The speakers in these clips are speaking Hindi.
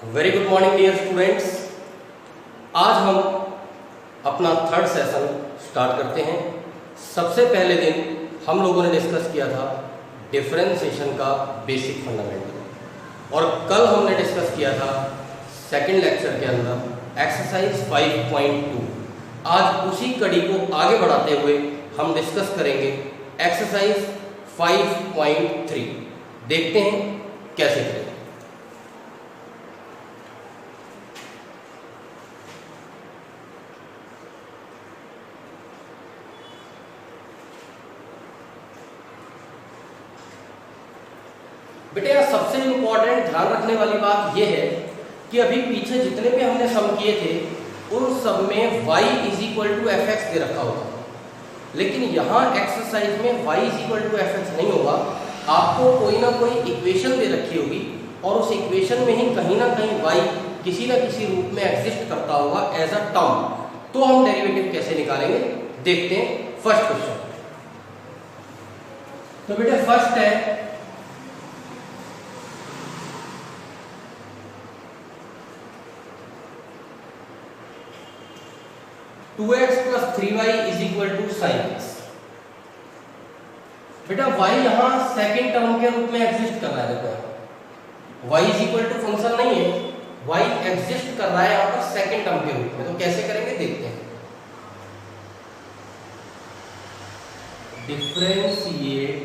Very good morning dear students. आज हम अपना थर्ड सेशन स्टार्ट करते हैं। सबसे पहले दिन हम लोगों ने डिस्कस किया था डिफरेंशिएशन का बेसिक फंडामेंटल और कल हमने डिस्कस किया था सेकंड लेक्चर के अंदर एक्सरसाइज 5.2। आज उसी कड़ी को आगे बढ़ाते हुए हम डिस्कस करेंगे एक्सरसाइज 5.3। देखते हैं कैसे करें। बेटे सबसे इंपॉर्टेंट ध्यान रखने वाली बात यह है कि अभी पीछे जितने भी हमने सम किए थे उन सब में y = fx दे रखा होगा, लेकिन यहाँ एक्सरसाइज में y = fx नहीं होगा। आपको कोई ना कोई इक्वेशन दे रखी होगी और उस इक्वेशन में ही कहीं ना कहीं y किसी ना किसी रूप में एग्जिस्ट करता होगा एज अ टर्म। तो हम डेरिवेटिव कैसे निकालेंगे देखते हैं। फर्स्ट क्वेश्चन, तो बेटे फर्स्ट है 2x + 3y = sin x। बेटा y यहाँ सेकेंड टर्म के रूप में एग्जिस्ट कर रहा है। देखो y = फंक्शन नहीं है, y एग्जिस्ट कर रहा है यहाँ पर सेकेंड टर्म के रूप में। तो कैसे करेंगे देखते हैं। Differentiate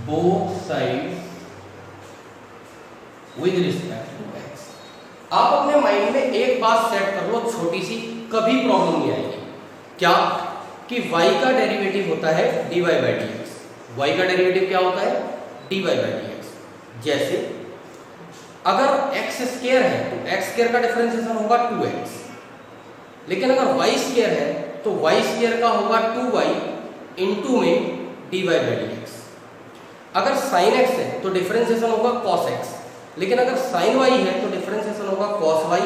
both sides with respect to x। आप अपने माइंड में एक बात सेट कर लो छोटी सी, कभी प्रॉब्लम नहीं आएगी। क्या कि y का डेरिवेटिव होता है dy/dx। y का डेरिवेटिव क्या होता है dy/dx। जैसे अगर x² है तो x² का डिफरेंशिएशन होगा 2x, लेकिन अगर y² है तो y² का होगा 2y इंटू में dy/dx। अगर sin x है तो डिफरेंशिएशन होगा cos x, लेकिन अगर sin y है तो डिफरेंशिएशन होगा cos y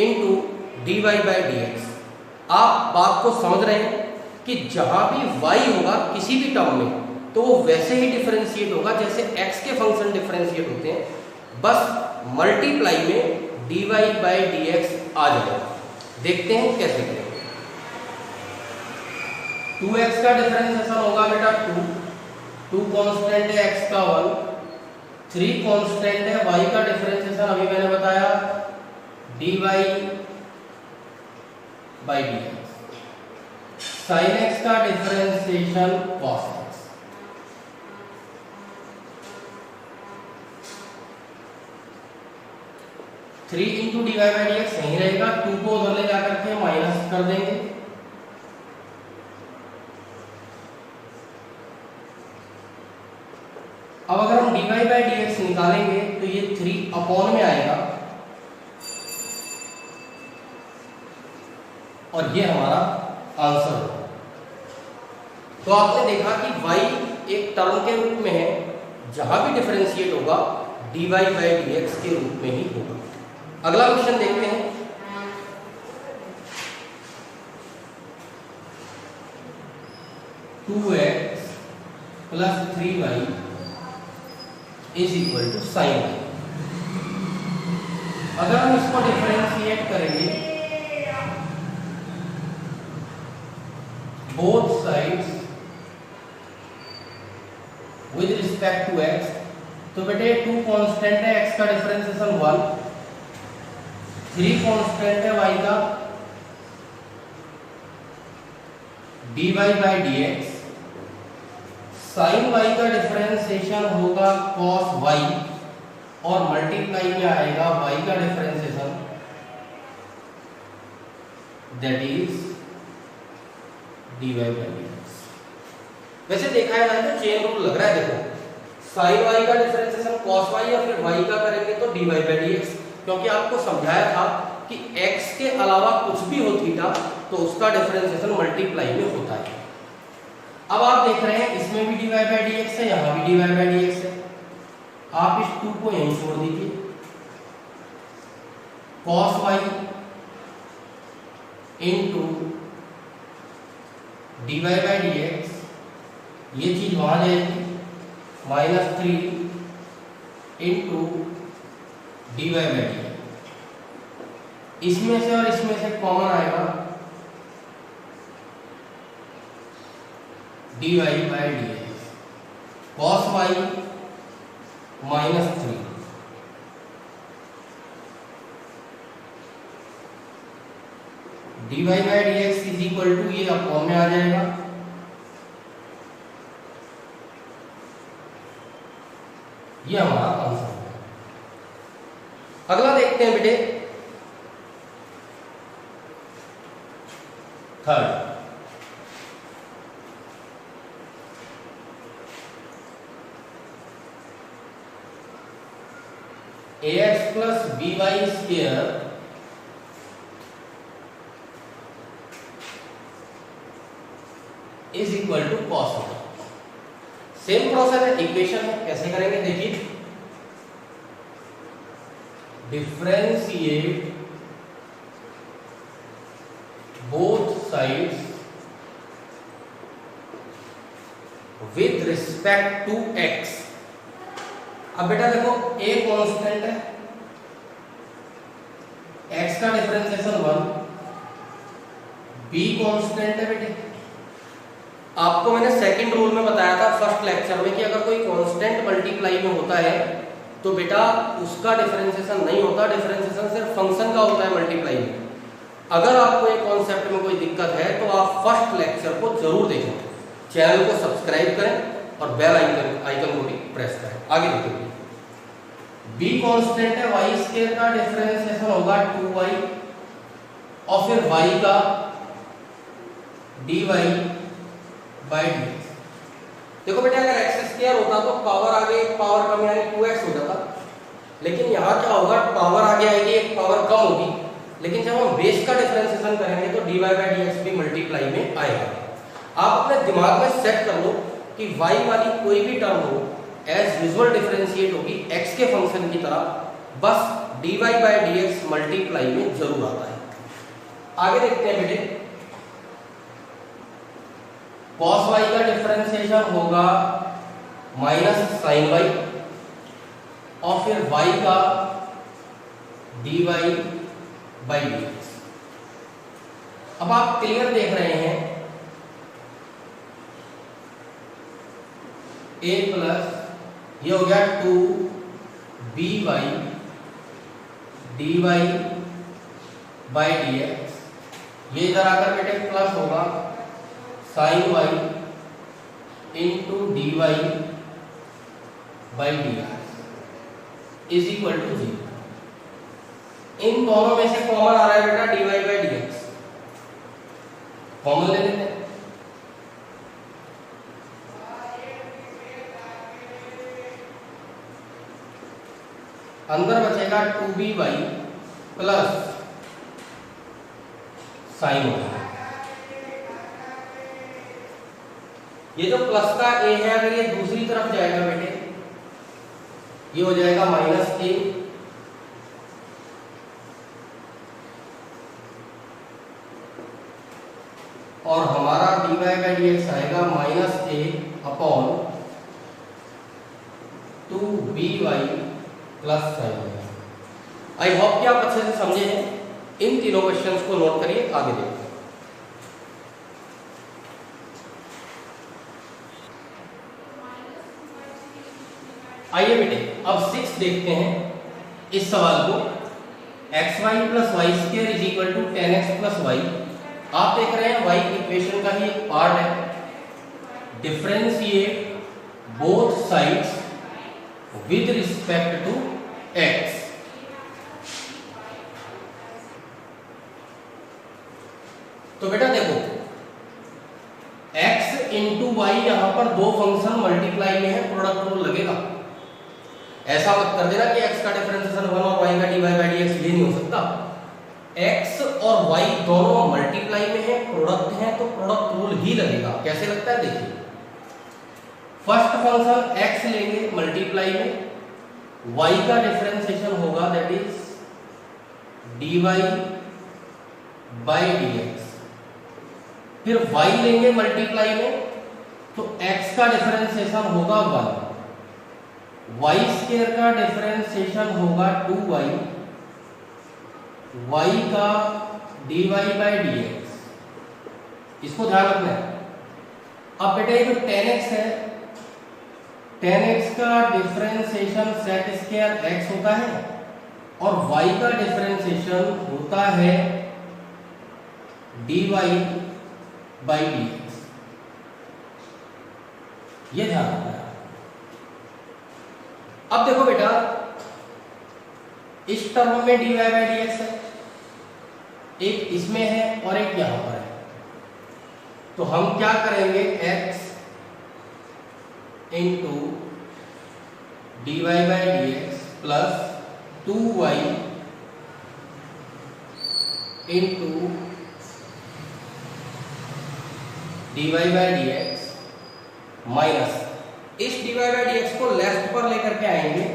इंटू dy/dx। आप बात को समझ रहे हैं कि जहां भी y होगा किसी भी टर्म में तो वो वैसे ही डिफरेंशिएट होगा जैसे x के फंक्शन डिफरेंशिएट होते हैं, बस मल्टीप्लाई में dy/dx आ जाएगा। देखते हैं कैसे करेंगे। 2x का डिफरेंशिएशन होगा बेटा 2 कांस्टेंट है, x का 1, 3 कांस्टेंट है, y का डिफरेंशिएशन अभी मैंने बताया dy/dx। sin x का differentiation cos x। Three into dy/dx सही रहेगा, 2 को उधर ले जाकर के माइनस कर देंगे। अब अगर हम dy/dx निकालेंगे तो ये 3 अपॉन में आएगा और ये हमारा आंसर होगा। तो आपने देखा कि y एक टर्म के रूप में है, जहां भी डिफरेंशिएट होगा dy/dx के रूप में ही होगा। अगला क्वेश्चन देखते हैं। Two x + 3y = sin y। अगर हम इसको डिफरेंशिएट करेंगे both sides with respect to x, तो बेटे 2 कांस्टेंट है, x का डिफरेंशिएशन 1, 3 कांस्टेंट है, y का dy/dx। sin y का डिफरेंशिएशन होगा cos y और मल्टीप्लाई में आएगा y का डिफरेंशिएशन दैट इज dy/dx। वैसे देखा है ना तो चेन रूल लग रहा है। देखो sin y का डिफरेंशिएशन cos y और फिर y का करेंगे तो dy/dx, क्योंकि आपको समझाया था कि x के अलावा कुछ भी हो थीटा तो उसका डिफरेंशिएशन मल्टीप्लाई में होता है। अब आप देख रहे हैं इसमें भी dy/dx है, यहाँ भी dy/dx है। आप इस 2 को यहीं छोड़ दीजिए। cos y इंटू dy/dx, ये चीज वहां जाएगी -3 इंटू dy बाई डी, इसमें से और इसमें से कॉमन आएगा dy by d x, cos y -3 dy by d x is equal to, ये अपॉन में आ जाएगा ये हमारा आंसर है। अगला देखते हैं बेटे, third, ax plus b y square is equal to cos y. Same process है, इक्वेशन है, कैसे करेंगे देखिए, differentiate both sides with respect to x। अब बेटा देखो a कांस्टेंट है, x का डिफरेंशिएशन 1, b कांस्टेंट है बेटे। आपको मैंने सेकंड रूल में बताया था फर्स्ट लेक्चर में कि अगर कोई कांस्टेंट मल्टीप्लाई में होता है तो बेटा उसका डिफरेंशिएशन नहीं होता, डिफरेंशिएशन सिर्फ फंक्शन का होता है मल्टीप्लाई में। अगर आपको ये कॉन्सेप्ट में कोई दिक्कत है तो आप फर्स्ट लेक्चर को जरूर देखें, चैनल को सब्सक्राइब करें और बेल आइकन को भी प्रेस करें। आगे देखिए, b कांस्टेंट है, y स्क्वायर का डिफरेंशिएशन होगा 2y और फिर y का dy बाई डी। देखो बेटा अगर x स्क्वायर होता तो पावर आगे एक पावर कम यानी 2x हो जाता, लेकिन यहाँ क्या होगा, पावर आगे आएगी एक पावर कम होगी, लेकिन जब हम बेस का डिफरेंशिएशन करेंगे तो dy बाई dx भी मल्टीप्लाई में आएगा। आप अपने दिमाग में सेट कर लो कि y वाली कोई भी टर्म हो एज यूजुअल डिफरेंशिएट होगी x के फंक्शन की तरह, बस dy बाई dx मल्टीप्लाई में जरूर आता है। आगे देखते हैं बेटे, cos y का डिफरेंशिएशन होगा माइनस साइन y और फिर y का dy बाई dx। अब आप क्लियर देख रहे हैं, a प्लस ये हो गया 2by dy बाई dx, ये इधर आकर बेटे प्लस होगा sine y into dy by dx is equal to 0। इन दोनों में से कॉमन आ रहा है बेटा dy बाई dx, कॉमन ले लेते हैं। अंदर बचेगा 2by प्लस साइन y। ये जो प्लस का a है अगर ये दूसरी तरफ जाएगा बेटे ये हो जाएगा माइनस a, और हमारा dy बाई dx आएगा minus a upon 2by plus sign y। I hope कि आप अच्छे से समझे हैं। इन तीनों क्वेश्चंस को नोट करिए, आगे देखिए। आइए बेटे अब 6 देखते हैं इस सवाल को, xy plus y square is equal to 10x plus y. आप देख रहे हैं y इक्वेशन का ही एक पार्ट है, differentiate both sides with respect to x। तो बेटा देखो x इंटू वाई, यहां पर दो फंक्शन मल्टीप्लाई में है, प्रोडक्ट रूल लगेगा। ऐसा मत कर देना कि x का डिफरेंशिएशन 1 और y का dy बाई dx, ये नहीं हो सकता। x और y दोनों मल्टीप्लाई में है, प्रोडक्ट है, तो प्रोडक्ट रूल ही लगेगा। कैसे लगता है देखिए, फर्स्ट फंक्शन x लेंगे मल्टीप्लाई में, y का डिफरेंशिएशन होगा that is dy by dx, फिर y लेंगे मल्टीप्लाई में तो x का डिफरेंशिएशन होगा 1, वाई स्क्वायर का डिफरेंशिएशन होगा 2y, y का dy बाई dx, इसको ध्यान रखना है। अब बेटा ये जो tan x है, tan x का डिफरेंशिएशन sec स्क्वायर x होता है और y का डिफरेंशिएशन होता है dy बाई dx, ये ध्यान रखना है। अब देखो बेटा इस टर्म में dy बाई dx है, एक इसमें है और एक यहां पर है, तो हम क्या करेंगे, x into dy by dx plus 2y into dy by dx minus इस dy बाई dx को लेफ्ट पर लेकर के आएंगे,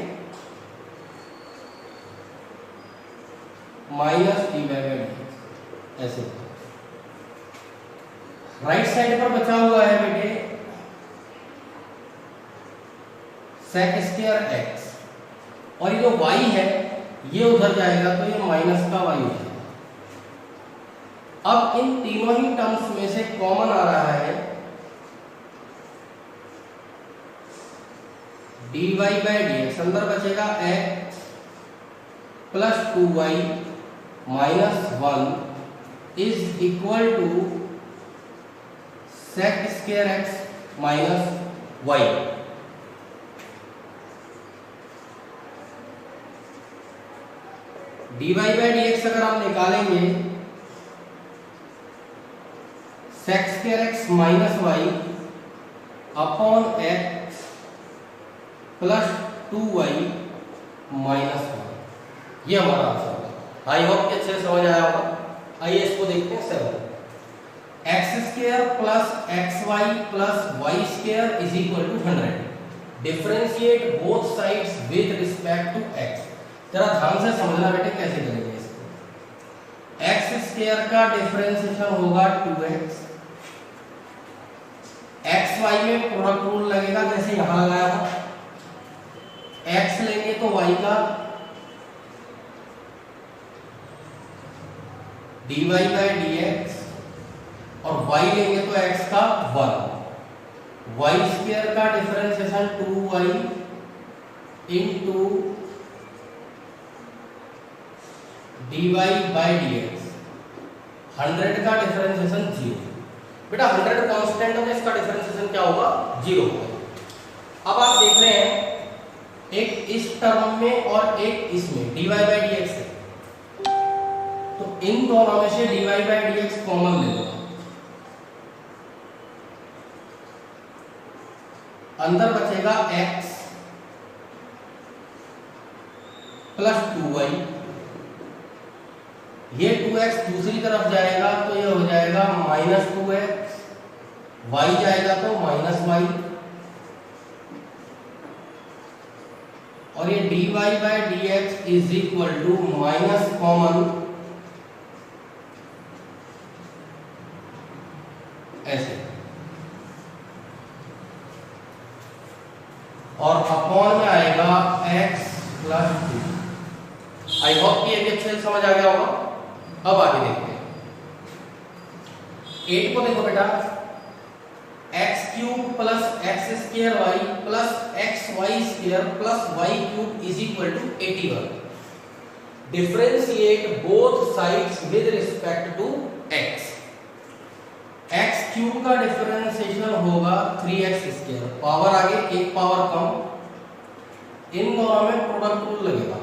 माइनस dy बाई dx, ऐसे राइट साइड पर बचा हुआ है बेटे sec स्क्वायर x, और ये जो y है ये उधर जाएगा तो ये माइनस का y हो जाएगा। अब इन तीनों ही टर्म्स में से कॉमन आ रहा है dy बाई dx, अंदर बचेगा x plus 2y minus 1 is equal to sec square x minus y। dy by dx अगर आप निकालेंगे sec square x minus y upon x plus 2y minus 1, ये हमारा आंसर होगा। आई होप कि अच्छे से समझ आया होगा। आइए इसको देखते हैं 7, x square plus x y plus y square is equal to 100, differentiate both sides with respect to x. जरा ध्यान से समझना बेटे कैसे करेंगे इसको। एक्स स्क्वायर का डिफरेंशिएशन होगा 2x, एक्स वाई में प्रोडक्ट रूल लगेगा जैसे यहां लगाया था, x लेंगे तो y का dy बाई dx और y लेंगे तो x का 1, y स्क्वायर का differentiation 2y into dy by dx, 100 का डिफरेंशिएशन 0। बेटा 100 कांस्टेंट है तो इसका डिफरेंशिएशन क्या होगा, 0 होगा। अब आप देख रहे हैं एक इस टर्म में और एक इसमें dy बाई dx है, तो इन दोनों में से dy बाई dx कॉमन ले लो, अंदर बचेगा x प्लस 2y, ये 2x दूसरी तरफ जाएगा तो ये हो जाएगा माइनस 2x, y जाएगा तो माइनस y, और ये dy by dx is equal to minus common ऐसे, और अपॉन में आएगा x प्लस 2। आई होप कि ये अच्छे से समझ आ गया होगा। अब आगे देखते हैं 8 को देखो बेटा, x cube plus x square y plus x y square plus y cube is equal to 81, differentiate both sides with respect to x. X cube का डिफरेंशिएशन होगा 3x स्क्वायर, पावर आगे एक पावर कम, इन दोनों में प्रोडक्ट रूल लगेगा,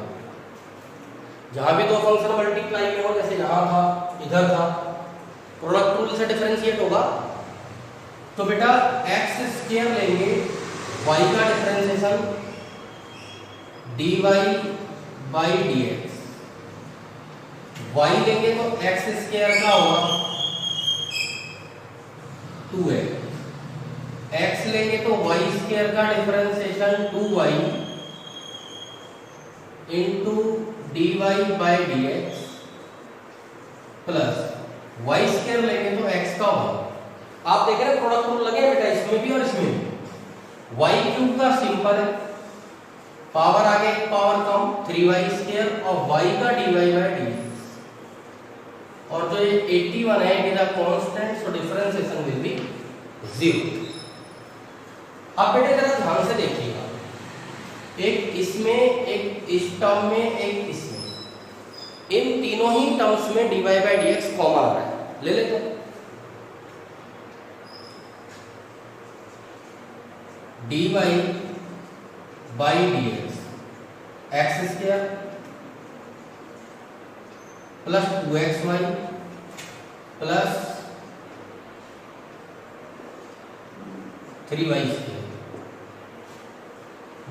जहां भी दो फंक्शन मल्टीप्लाई में हो, जैसे यहां था इधर था, प्रोडक्ट रूल से डिफरेंशिएट होगा। तो बेटा एक्स स्क्वायर लेंगे, y का differentiation dy by dx, y लेंगे तो एक्स स्क्वायर का होगा 2x, x लेंगे तो y स्क्वायर का differentiation 2y into dy by dx plus y square लेंगे तो x का होगा। आप देख रहे हैं प्रोडक्ट रूल लगे बेटा इसमें भी और इसमें भी। y क्यूब का सिंपल है, पावर आगे एक पावर कम 3y² और y का dy/dx, और जो ये 81 है it is a constant, so differentiation will be 0। अब बेटे जरा ध्यान से देखिएगा, एक इसमें, एक इस टर्म में, एक इसमें, इन तीनों ही टर्म्स में dy/dx कॉमन आ रहा है, ले लेते हैं। dy/dx x² plus 2xy plus 3y²।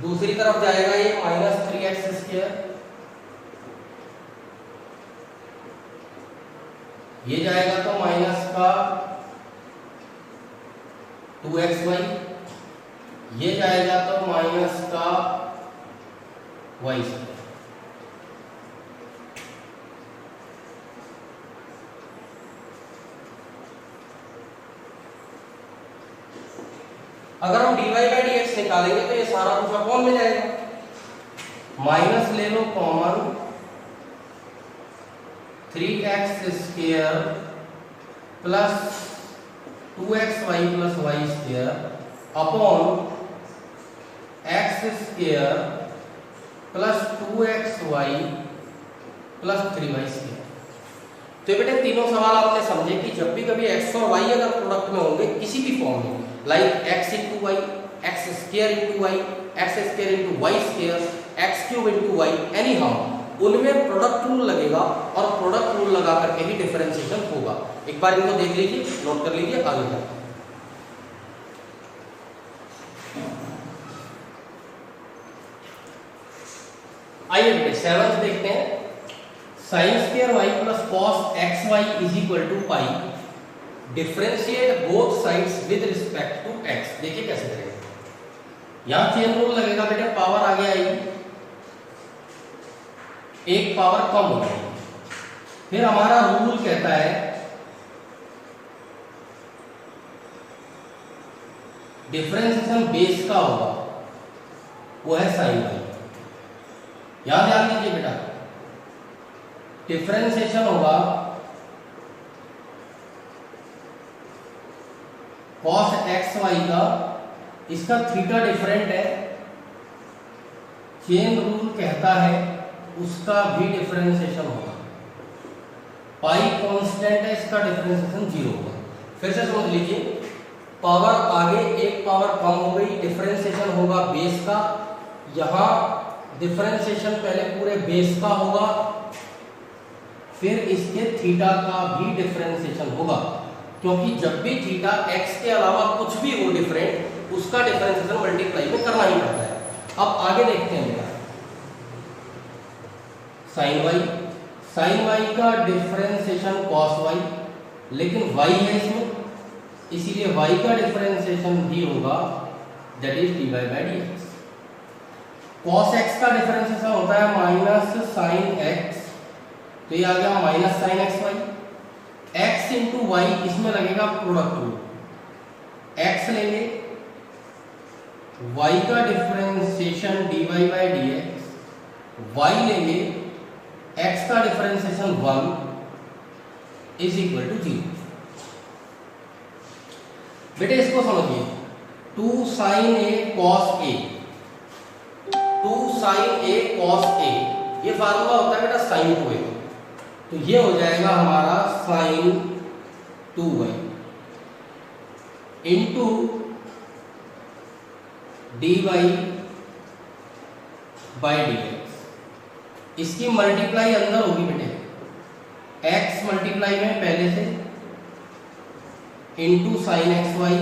दूसरी तरफ जाएगा ये -3x², ये जाएगा तो माइनस का 2xy, ये जाएगा तो माइनस का y²। अगर हम dy/dx निकालेंगे तो ये सारा कुछ अपॉन में जाएगा, माइनस ले लो common 3x² plus 2xy plus y² upon x² plus 2xy plus 3y²। तो ये बेटे तीनों सवाल आपने समझे कि जब भी कभी x और y अगर प्रोडक्ट में होंगे किसी भी फॉर्म में, like x into y, x² into y, x² into y², x³ into y, any how उनमें प्रोडक्ट रूल लगेगा और प्रोडक्ट रूल लगा करके ही डिफरेंशिएशन होगा। एक बार इनको देख लीजिए, नोट कर लीजिए, आगे बढ़ते हैं। आइए बेटे 7th देखते हैं। sin² y plus cos xy is equal to pi, differentiate both sides with respect to x। देखिए कैसे करेंगे, यहां चेन रूल लगेगा बेटे, पावर आगे आएगी, एक पावर कम हो जाएगी, फिर हमारा रूल कहता है डिफरेंशिएशन बेस का होगा, वो है sin y। यहां ध्यान दीजिए बेटा, डिफरेंशिएशन होगा cos xy का, इसका थीटा डिफरेंट है, चेन रूल कहता है उसका भी डिफरेंशिएशन होगा, पाई कांस्टेंट है, इसका डिफरेंशिएशन 0 होगा। फिर से समझ लीजिए, पावर आगे एक पावर कम हो गई, डिफरेंशिएशन होगा बेस का, यहां डिफरेंशिएशन पहले पूरे बेस का होगा, फिर इसके थीटा का भी डिफरेंशिएशन होगा, क्योंकि जब भी थीटा x के अलावा कुछ भी हो डिफरेंट, उसका डिफरेंशिएशन मल्टीप्लाई में करना ही पड़ता है। अब आगे देखते हैं बेटा, sin y का डिफरेंशिएशन cos y, लेकिन y है इसमें, इसीलिए y का डिफरेंशिएशन भी होगा, that is dy/dx। cos x का डिफरेंशिएशन होता है माइनस sin x, तो ये आ गया minus sin xy, x into y, इसमें लगेगा प्रोडक्ट रूल, x लेंगे, y का डिफरेंशिएशन dy/dx, y लेंगे, x का डिफरेंशिएशन 1 इज इक्वल टू 0। बेटे इसको समझिए, 2 sin a cos a, 2 sin a cos a, ये फार्मूला होता है बेटा sin 2a, तो ये हो जाएगा हमारा sin 2y इंटू dy/dx। इसकी मल्टीप्लाई अंदर होगी बेटे, x मल्टीप्लाई में पहले से into sin xy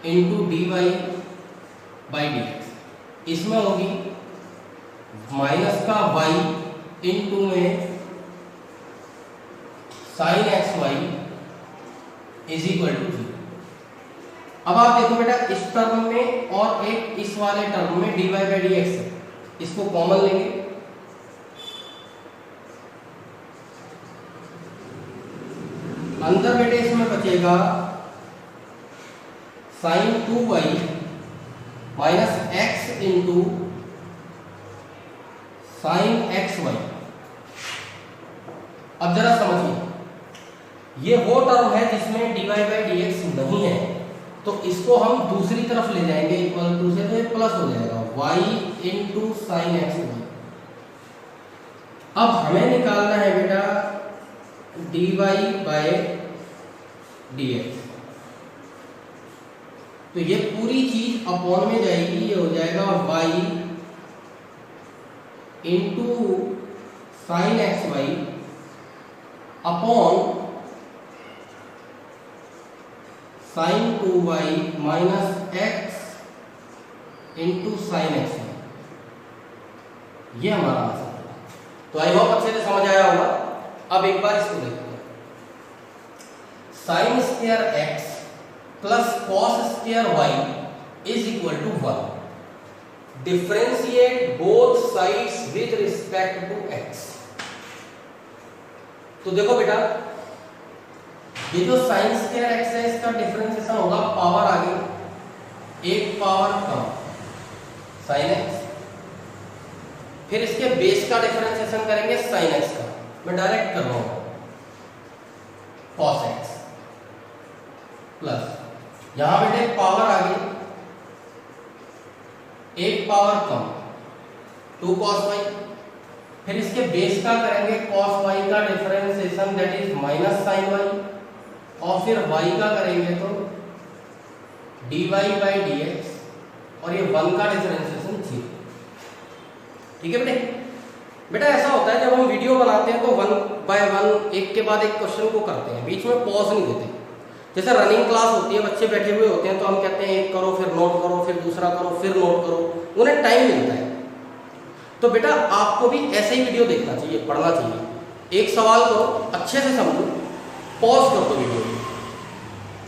into dy/dx, इसमें होगी माइनस का y इंटू में sin xy is equal to 0। अब आप देखो बेटा, इस टर्म में और एक इस वाले टर्म में dy/dx है, इसको कॉमन लेंगे, अंदर बेटे इसमें बचेगा sin 2y minus x into sine x y. अब जरा समझिए, ये वो टर्म है जिसमें dy बाई डी एक्स नहीं है, तो इसको हम दूसरी तरफ ले जाएंगे इक्वल टू से, तो ये प्लस हो जाएगा y into sine x y. अब हमें निकालना है बेटा dy बाई डी एक्स, तो ये पूरी चीज अपॉन में जाएगी, ये हो जाएगा y into sine x y upon sine 2y minus x into sine x, ये हमारा आंसर है। तो आई होप अच्छे से समझ आया होगा। अब एक बार इसको देखते हैं, sine square x plus cos square y is equal to 1। Differentiate both sides with respect to x. तो देखो बेटा, ये जो साइन स्क्वायर एक्स है इसका डिफरेंशिएशन होगा पावर आगे एक पावर कम साइन एक्स, फिर इसके बेस का डिफरेंशिएशन करेंगे साइन एक्स का, मैं डायरेक्ट कर रहा हूं कॉस एक्स प्लस यहां बेटे पावर आगे एक पावर कम 2 cos y, फिर इसके बेस का करेंगे cos y का differentiation that is minus sine y, और फिर y का करेंगे तो dy बाई dx, और ये 1 का डिफरेंशिएशन 0। ठीक है बेटा ऐसा होता है जब हम वीडियो बनाते हैं तो 1 बाय 1 एक के बाद एक क्वेश्चन को करते हैं, बीच में पॉज नहीं देते। जैसे रनिंग क्लास होती है, बच्चे बैठे हुए होते हैं तो हम कहते हैं एक करो फिर नोट करो फिर दूसरा करो फिर नोट करो, उन्हें टाइम मिलता है। तो बेटा आपको भी ऐसे ही वीडियो देखना चाहिए, पढ़ना चाहिए। एक सवाल करो, अच्छे से समझो, पॉज कर दो वीडियो,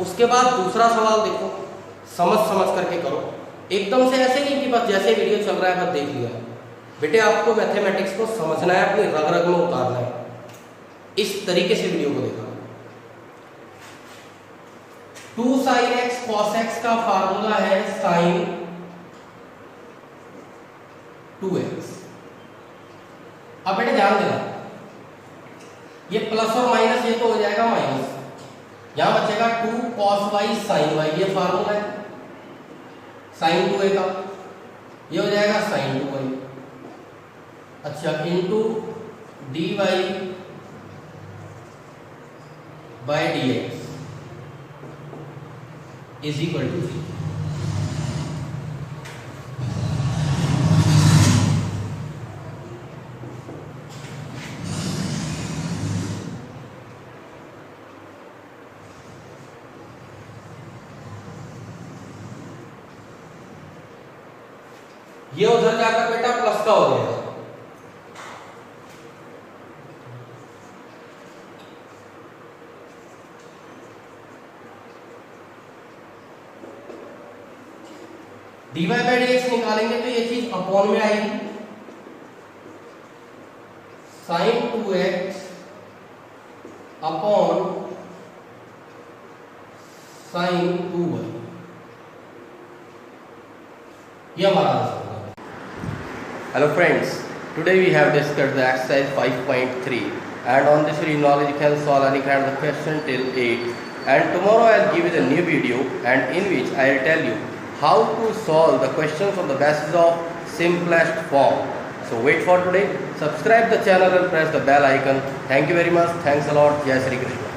उसके बाद दूसरा सवाल देखो, समझ करके करो। एकदम से ऐसे नहीं कि बस जैसे वीडियो चल रहा है बस देख लिया। बेटे आपको मैथमेटिक्स को समझना है, अपनी रग रग में उतारना है। इस तरीके से वीडियो को देखना। 2 sin x cos x का फार्मूला है sin 2x। अब बेटे ध्यान देना, ये प्लस और माइनस ये तो हो जाएगा माइनस, यहां बचेगा 2 cos y sin y, ये फार्मूला है sin 2a का, ये हो जाएगा sin 2y। अच्छा into dy by d x is equal to 0। ये उधर जाकर बेटा प्लस का हो जाएगा। dy बाई dx निकालेंगे तो ये चीज अपॉन में आएगी, sin 2x upon sin 2y, ये हमारा आंसर होगा। Hello friends, today we have discussed the exercise 5.3 and on this video knowledge you can solve any kind of question till 8, and tomorrow I will give you the new video and in which I will tell you how to solve the questions on the basis of simplest form. So wait for today, subscribe the channel and press the bell icon. Thank you very much. Thanks a lot. Jai Shri Krishna.